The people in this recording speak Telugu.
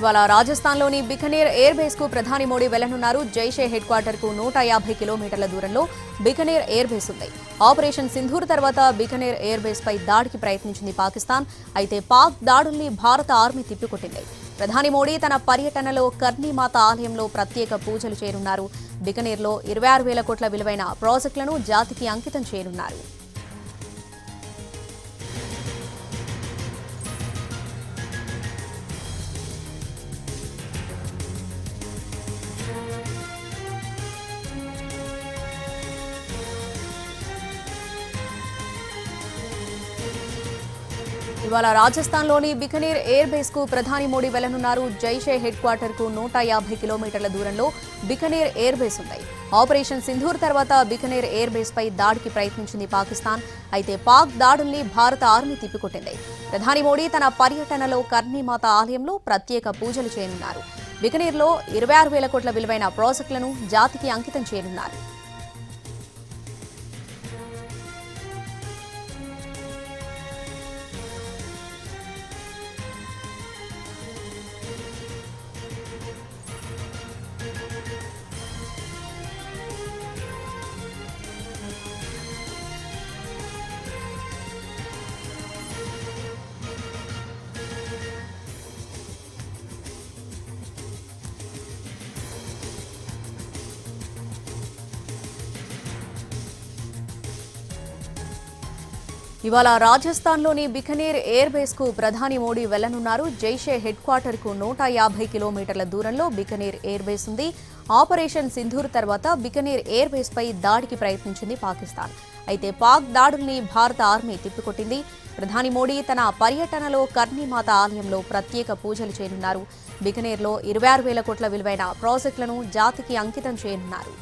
ఇవాళ రాజస్థాన్లోని బికనేర్ ఎయిర్ బేస్ కు ప్రధాని మోడీ వెళ్లనున్నారు. జైషే హెడ్ క్వార్టర్ కు 150 కిలోమీటర్ల దూరంలో బికనేర్ ఎయిర్ బేస్ ఉంది. ఆపరేషన్ సింధూర్ తర్వాత బికనేర్ ఎయిర్ బేస్ పై దాడికి ప్రయత్నించింది పాకిస్తాన్. అయితే పాక్ దాడుల్ని భారత ఆర్మీ తిప్పికొట్టింది. ప్రధాని మోడీ తన పర్యటనలో కర్ణీమాత ఆలయంలో ప్రత్యేక పూజలు చేయనున్నారు. బికనేర్లో 26,000 కోట్ల విలువైన ప్రాజెక్టులను జాతికి అంకితం చేయనున్నారు. ఇవాళ రాజస్థాన్లోని బికనేర్ ఎయిర్ బేస్ కు ప్రధాని మోడీ వెళ్లనున్నారు. జైషే హెడ్ క్వార్టర్ కు 150 కిలోమీటర్ల దూరంలో బికనేర్ ఎయిర్ బేస్ ఉంది. ఆపరేషన్ సింధూర్ తర్వాత బికనేర్ ఎయిర్ బేస్ పై దాడికి ప్రయత్నించింది పాకిస్తాన్. అయితే పాక్ దాడుల్ని భారత ఆర్మీ తిప్పికొట్టింది. ప్రధాని మోడీ తన పర్యటనలో కర్ణీమాత ఆలయంలో ప్రత్యేక పూజలు చేయనున్నారు. బికనేర్లో 26,000 కోట్ల విలువైన ప్రాజెక్టులను జాతికి అంకితం చేయనున్నారు. ఇవాళ రాజస్థాన్లోని బికనేర్ ఎయిర్ బేస్ కు ప్రధాని మోడీ వెళ్లనున్నారు. జైషే హెడ్ క్వార్టర్ కు 150 కిలోమీటర్ల దూరంలో బికనేర్ ఎయిర్ బేస్ ఉంది. ఆపరేషన్ సింధూర్ తర్వాత బికనేర్ ఎయిర్ బేస్ పై దాడికి ప్రయత్నించింది పాకిస్తాన్. అయితే పాక్ దాడుల్ని భారత ఆర్మీ తిప్పికొట్టింది. ప్రధాని మోడీ తన పర్యటనలో కర్ణీమాత ఆలయంలో ప్రత్యేక పూజలు చేయనున్నారు. బికనేర్లో 26,000 కోట్ల విలువైన ప్రాజెక్టులను జాతికి అంకితం చేయనున్నారు.